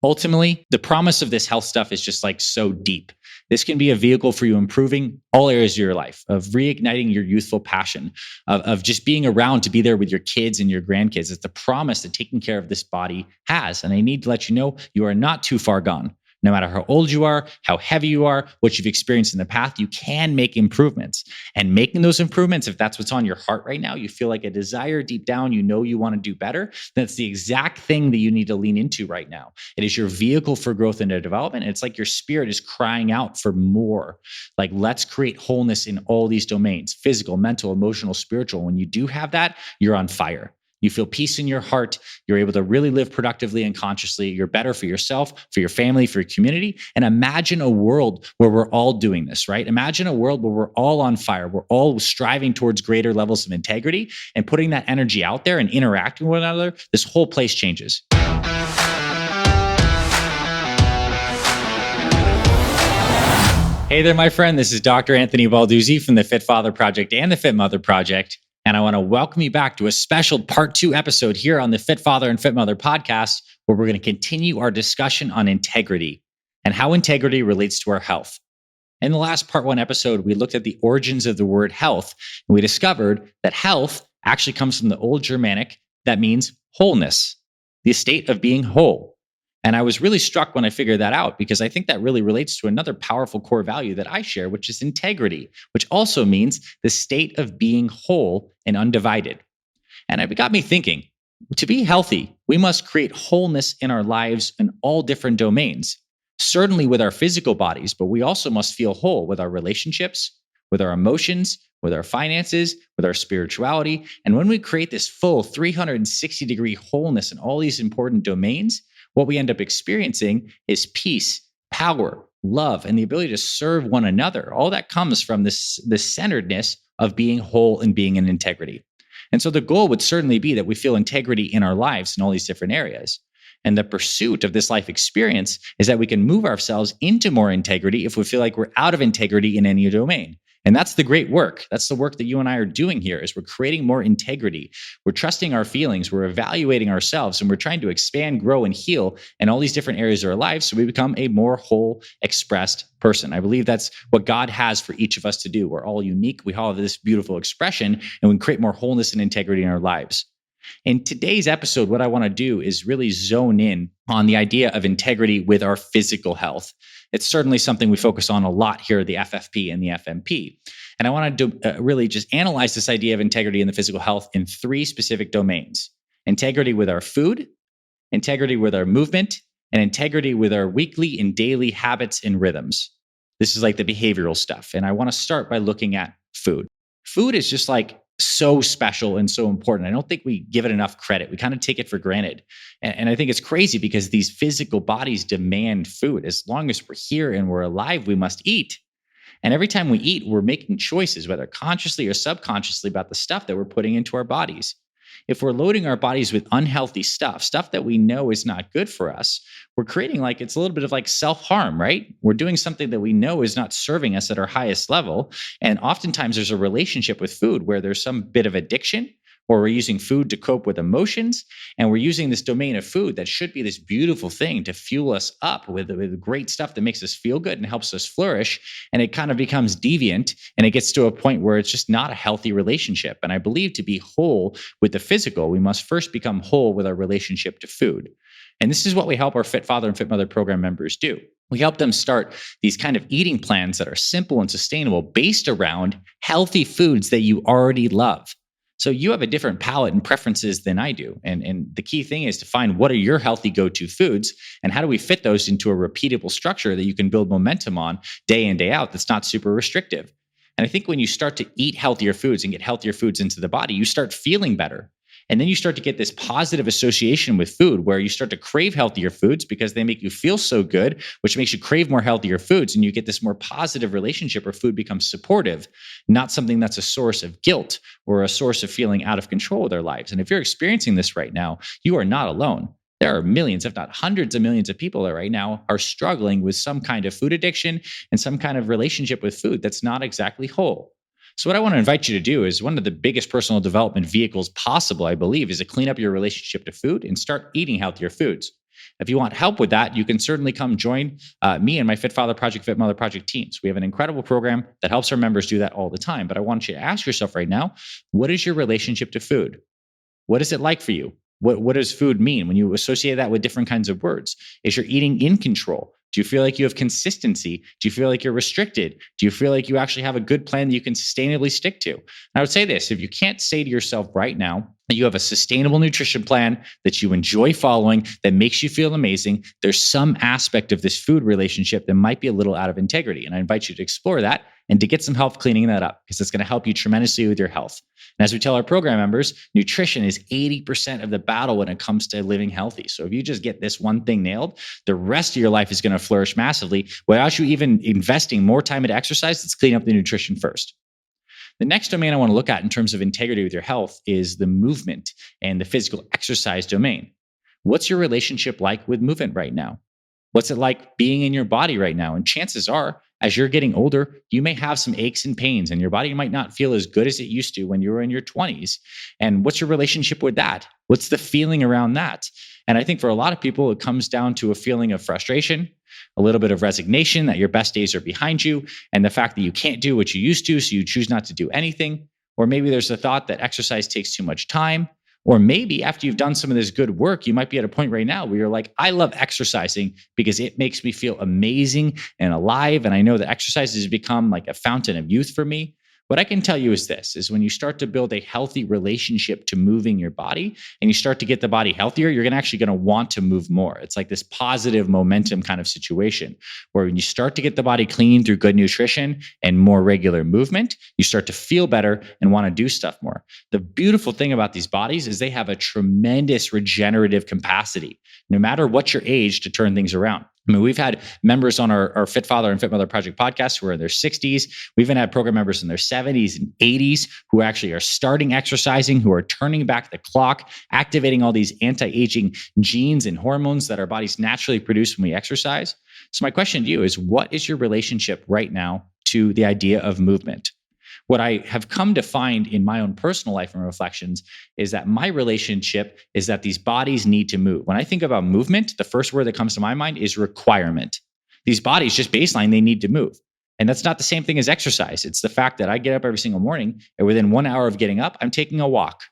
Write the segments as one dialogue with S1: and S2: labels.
S1: Ultimately, the promise of this health stuff is just like so deep. This can be a vehicle for you improving all areas of your life, of reigniting your youthful passion, of just being around to be there with your kids and your grandkids. It's the promise that taking care of this body has. And I need to let you know, you are not too far gone. No matter how old you are, how heavy you are, what you've experienced in the past, you can make improvements. And making those improvements, if that's what's on your heart right now, you feel like a desire deep down, you know you want to do better, that's the exact thing that you need to lean into right now. It is your vehicle for growth and development. And it's like your spirit is crying out for more. Like, let's create wholeness in all these domains: physical, mental, emotional, spiritual. When you do have that, you're on fire. You feel peace in your heart. You're able to really live productively and consciously. You're better for yourself, for your family, for your community. And imagine a world where we're all doing this, right? Imagine a world where we're all on fire. We're all striving towards greater levels of integrity and putting that energy out there and interacting with one another. This whole place changes. Hey there, my friend. This is Dr. Anthony Balduzzi from the Fit Father Project and the Fit Mother Project. And I want to welcome you back to a special part 2 episode here on the Fit Father and Fit Mother podcast, where we're going to continue our discussion on integrity and how integrity relates to our health. In the last part 1 episode, we looked at the origins of the word health, and we discovered that health actually comes from the Old Germanic that means wholeness, the state of being whole. And I was really struck when I figured that out, because I think that really relates to another powerful core value that I share, which is integrity, which also means the state of being whole and undivided. And it got me thinking, to be healthy, we must create wholeness in our lives in all different domains, certainly with our physical bodies, but we also must feel whole with our relationships, with our emotions, with our finances, with our spirituality. And when we create this full 360-degree wholeness in all these important domains, what we end up experiencing is peace, power, love, and the ability to serve one another. All that comes from this centeredness of being whole and being in integrity. And so the goal would certainly be that we feel integrity in our lives in all these different areas. And the pursuit of this life experience is that we can move ourselves into more integrity if we feel like we're out of integrity in any domain. And that's the great work. That's the work that you and I are doing here, is we're creating more integrity. We're trusting our feelings. We're evaluating ourselves, and we're trying to expand, grow, and heal in all these different areas of our lives so we become a more whole, expressed person. I believe that's what God has for each of us to do. We're all unique. We all have this beautiful expression, and we can create more wholeness and integrity in our lives. In today's episode, what I want to do is really zone in on the idea of integrity with our physical health. It's certainly something we focus on a lot here at the FFP and the FMP. And I want to really just analyze this idea of integrity in the physical health in 3 specific domains: integrity with our food, integrity with our movement, and integrity with our weekly and daily habits and rhythms. This is like the behavioral stuff. And I want to start by looking at food. Food is just like so special and so important. I don't think we give it enough credit. We kind of take it for granted. And I think it's crazy because these physical bodies demand food. As long as we're here and we're alive, we must eat. And every time we eat, we're making choices, whether consciously or subconsciously, about the stuff that we're putting into our bodies. If we're loading our bodies with unhealthy stuff that we know is not good for us, we're creating it's a little bit of like self-harm, right? We're doing something that we know is not serving us at our highest level. And oftentimes there's a relationship with food where there's some bit of addiction, or we're using food to cope with emotions. And we're using this domain of food that should be this beautiful thing to fuel us up with great stuff that makes us feel good and helps us flourish. And it kind of becomes deviant, and it gets to a point where it's just not a healthy relationship. And I believe to be whole with the physical, we must first become whole with our relationship to food. And this is what we help our Fit Father and Fit Mother program members do. We help them start these kind of eating plans that are simple and sustainable, based around healthy foods that you already love. So you have a different palate and preferences than I do. And the key thing is to find what are your healthy go-to foods, and how do we fit those into a repeatable structure that you can build momentum on day in, day out, that's not super restrictive. And I think when you start to eat healthier foods and get healthier foods into the body, you start feeling better. And then you start to get this positive association with food, where you start to crave healthier foods because they make you feel so good, which makes you crave more healthier foods. And you get this more positive relationship where food becomes supportive, not something that's a source of guilt or a source of feeling out of control with their lives. And if you're experiencing this right now, you are not alone. There are millions, if not hundreds of millions of people that right now are struggling with some kind of food addiction and some kind of relationship with food that's not exactly whole. So what I want to invite you to do is, one of the biggest personal development vehicles possible, I believe, is to clean up your relationship to food and start eating healthier foods. If you want help with that, you can certainly come join me and my Fit Father Project, Fit Mother Project teams. We have an incredible program that helps our members do that all the time. But I want you to ask yourself right now, what is your relationship to food? What is it like for you? What does food mean when you associate that with different kinds of words? Is your eating in control? Do you feel like you have consistency? Do you feel like you're restricted? Do you feel like you actually have a good plan that you can sustainably stick to? And I would say this, if you can't say to yourself right now that you have a sustainable nutrition plan that you enjoy following, that makes you feel amazing, there's some aspect of this food relationship that might be a little out of integrity. And I invite you to explore that and to get some help cleaning that up, because it's going to help you tremendously with your health. And as we tell our program members, nutrition is 80% of the battle when it comes to living healthy. So if you just get this one thing nailed, the rest of your life is going to flourish massively without you even investing more time into exercise. Let's clean up the nutrition first. The next domain I want to look at in terms of integrity with your health is the movement and the physical exercise domain. What's your relationship like with movement right now? What's it like being in your body right now? And chances are, as you're getting older, you may have some aches and pains, and your body might not feel as good as it used to when you were in your 20s. And what's your relationship with that? What's the feeling around that? And I think for a lot of people, it comes down to a feeling of frustration, a little bit of resignation that your best days are behind you, and the fact that you can't do what you used to, so you choose not to do anything. Or maybe there's the thought that exercise takes too much time. Or maybe after you've done some of this good work, you might be at a point right now where you're like, I love exercising because it makes me feel amazing and alive. And I know that exercise has become like a fountain of youth for me. What I can tell you is this, is when you start to build a healthy relationship to moving your body and you start to get the body healthier, you're actually going to want to move more. It's like this positive momentum kind of situation where when you start to get the body clean through good nutrition and more regular movement, you start to feel better and want to do stuff more. The beautiful thing about these bodies is they have a tremendous regenerative capacity, no matter what your age, to turn things around. I mean, we've had members on our Fit Father and Fit Mother Project podcast who are in their 60s. We've even had program members in their 70s and 80s who actually are starting exercising, who are turning back the clock, activating all these anti-aging genes and hormones that our bodies naturally produce when we exercise. So my question to you is, what is your relationship right now to the idea of movement? What I have come to find in my own personal life and reflections is that my relationship is that these bodies need to move. When I think about movement, the first word that comes to my mind is requirement. These bodies, just baseline, they need to move. And that's not the same thing as exercise. It's the fact that I get up every single morning, and within 1 hour of getting up, I'm taking a walk.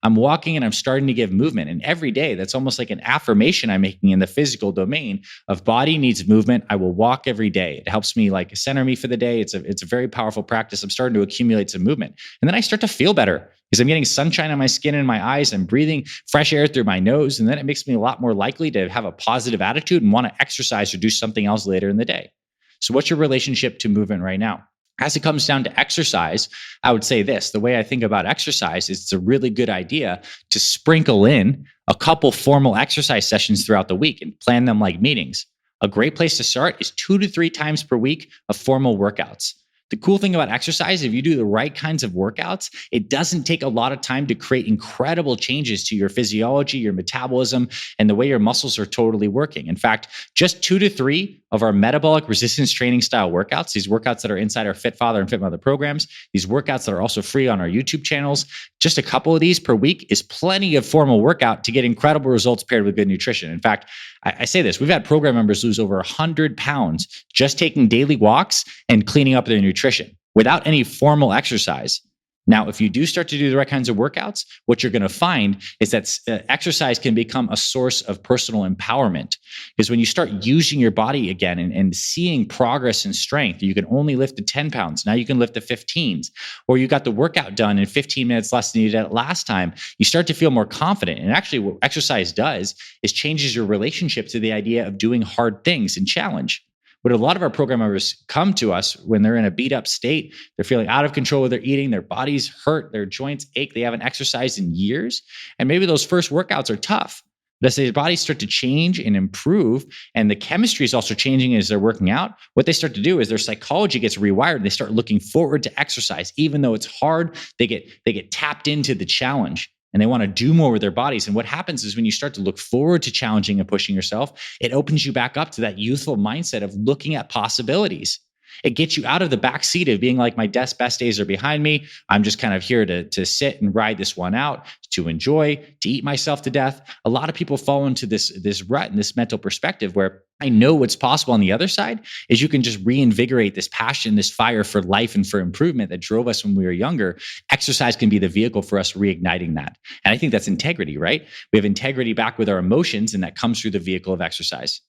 S1: I'm walking and I'm starting to give movement. And every day, that's almost like an affirmation I'm making in the physical domain of body needs movement. I will walk every day. It helps me like center me for the day. It's a very powerful practice. I'm starting to accumulate some movement. And then I start to feel better because I'm getting sunshine on my skin and my eyes. I'm breathing fresh air through my nose. And then it makes me a lot more likely to have a positive attitude and want to exercise or do something else later in the day. So what's your relationship to movement right now? As it comes down to exercise, I would say this. The way I think about exercise is it's a really good idea to sprinkle in a couple formal exercise sessions throughout the week and plan them like meetings. A great place to start is 2 to 3 times per week of formal workouts. The cool thing about exercise, if you do the right kinds of workouts, it doesn't take a lot of time to create incredible changes to your physiology, your metabolism, and the way your muscles are totally working. In fact, just 2 to 3 of our metabolic resistance training style workouts, these workouts that are inside our Fit Father and Fit Mother programs, these workouts that are also free on our YouTube channels, just a couple of these per week is plenty of formal workout to get incredible results paired with good nutrition. In fact, I say this, we've had program members lose over 100 pounds just taking daily walks and cleaning up their nutrition without any formal exercise. Now, if you do start to do the right kinds of workouts, what you're going to find is that exercise can become a source of personal empowerment. Because when you start using your body again and seeing progress and strength, you can only lift to 10 pounds. Now you can lift to 15s. Or you got the workout done in 15 minutes less than you did last time. You start to feel more confident. And actually what exercise does is changes your relationship to the idea of doing hard things and challenge. But a lot of our program members come to us when they're in a beat up state. They're feeling out of control with their eating. Their bodies hurt. Their joints ache. They haven't exercised in years. And maybe those first workouts are tough. But as their bodies start to change and improve, and the chemistry is also changing as they're working out, what they start to do is their psychology gets rewired. And they start looking forward to exercise. Even though it's hard, they get tapped into the challenge. And they want to do more with their bodies. And what happens is when you start to look forward to challenging and pushing yourself, it opens you back up to that youthful mindset of looking at possibilities. It gets you out of the back seat of being like, my best days are behind me. I'm just kind of here to sit and ride this one out, to enjoy, to eat myself to death. A lot of people fall into this rut and this mental perspective where I know what's possible on the other side is you can just reinvigorate this passion, this fire for life and for improvement that drove us when we were younger. Exercise can be the vehicle for us reigniting that. And I think that's integrity, right? We have integrity back with our emotions, and that comes through the vehicle of exercise.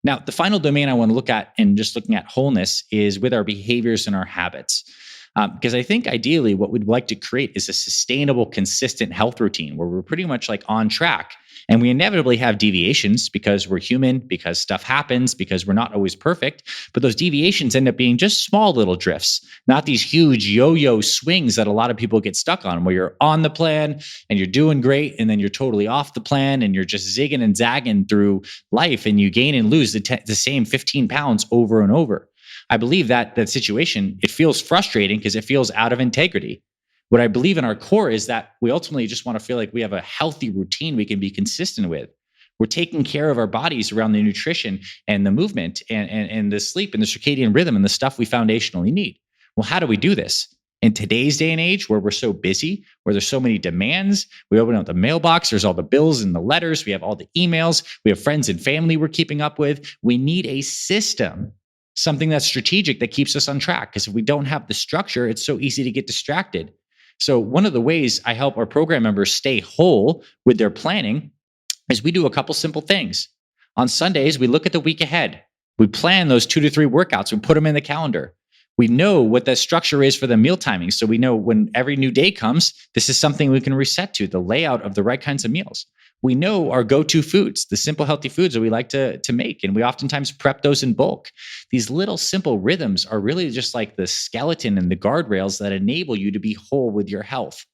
S1: Now, the final domain I want to look at in just looking at wholeness is with our behaviors and our habits. Because I think ideally what we'd like to create is a sustainable, consistent health routine where we're pretty much like on track. And we inevitably have deviations because we're human, because stuff happens, because we're not always perfect. But those deviations end up being just small little drifts, not these huge yo-yo swings that a lot of people get stuck on, where you're on the plan and you're doing great, and then you're totally off the plan and you're just zigging and zagging through life, and you gain and lose the same 15 pounds over and over. I believe that situation, it feels frustrating because it feels out of integrity. What I believe in our core is that we ultimately just want to feel like we have a healthy routine we can be consistent with. We're taking care of our bodies around the nutrition and the movement and the sleep and the circadian rhythm and the stuff we foundationally need. Well, how do we do this? In today's day and age, where we're so busy, where there's so many demands, we open up the mailbox, there's all the bills and the letters, we have all the emails, we have friends and family we're keeping up with. We need a system, something that's strategic that keeps us on track. Because if we don't have the structure, it's so easy to get distracted. So one of the ways I help our program members stay whole with their planning is we do a couple simple things. On Sundays, we look at the week ahead. We plan those 2 to 3 workouts. We put them in the calendar. We know what the structure is for the meal timing. So we know when every new day comes, this is something we can reset to, the layout of the right kinds of meals. We know our go-to foods, the simple, healthy foods that we like to make, and we oftentimes prep those in bulk. These little simple rhythms are really just like the skeleton and the guardrails that enable you to be whole with your health.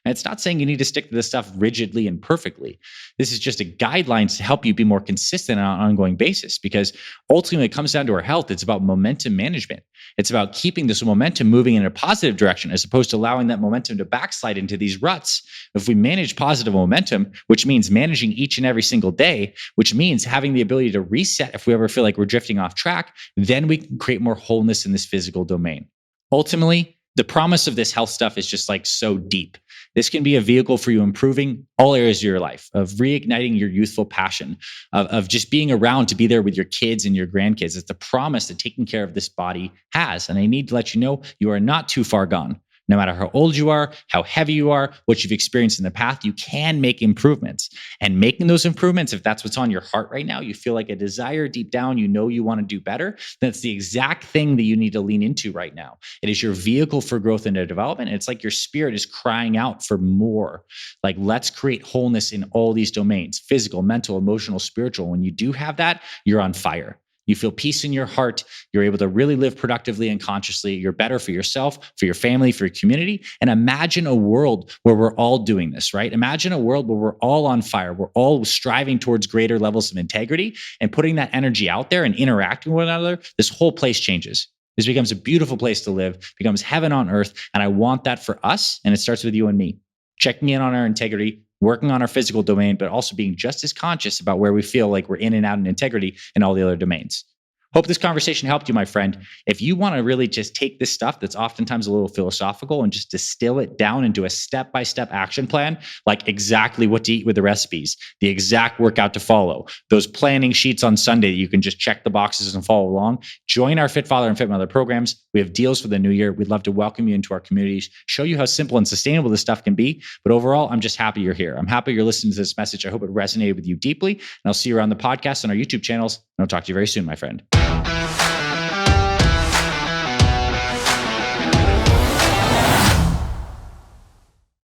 S1: And it's not saying you need to stick to this stuff rigidly and perfectly. This is just a guidelines to help you be more consistent on an ongoing basis, because ultimately it comes down to our health. It's about momentum management. It's about keeping this momentum moving in a positive direction as opposed to allowing that momentum to backslide into these ruts. If we manage positive momentum, which means managing each and every single day, which means having the ability to reset if we ever feel like we're drifting off track, then we can create more wholeness in this physical domain. Ultimately, the promise of this health stuff is just like so deep. This can be a vehicle for you improving all areas of your life, of reigniting your youthful passion, of just being around to be there with your kids and your grandkids. It's the promise that taking care of this body has. And I need to let you know, you are not too far gone. No matter how old you are, how heavy you are, what you've experienced in the past, you can make improvements. And making those improvements, if that's what's on your heart right now, you feel like a desire deep down, you know you want to do better, that's the exact thing that you need to lean into right now. It is your vehicle for growth and development. It's like your spirit is crying out for more. Like, let's create wholeness in all these domains: physical, mental, emotional, spiritual. When you do have that, you're on fire. You feel peace in your heart. You're able to really live productively and consciously. You're better for yourself, for your family, for your community. And imagine a world where we're all doing this, right? Imagine a world where we're all on fire. We're all striving towards greater levels of integrity and putting that energy out there and interacting with one another. This whole place changes. This becomes a beautiful place to live, becomes heaven on earth. And I want that for us. And it starts with you and me, checking in on our integrity, working on our physical domain, but also being just as conscious about where we feel like we're in and out in integrity in all the other domains. Hope this conversation helped you, my friend. If you want to really just take this stuff that's oftentimes a little philosophical and just distill it down into a step-by-step action plan, like exactly what to eat with the recipes, the exact workout to follow, those planning sheets on Sunday that you can just check the boxes and follow along, join our Fit Father and Fit Mother programs. We have deals for the new year. We'd love to welcome you into our communities, show you how simple and sustainable this stuff can be. But overall, I'm just happy you're here. I'm happy you're listening to this message. I hope it resonated with you deeply. And I'll see you around the podcast and our YouTube channels. And I'll talk to you very soon, my friend.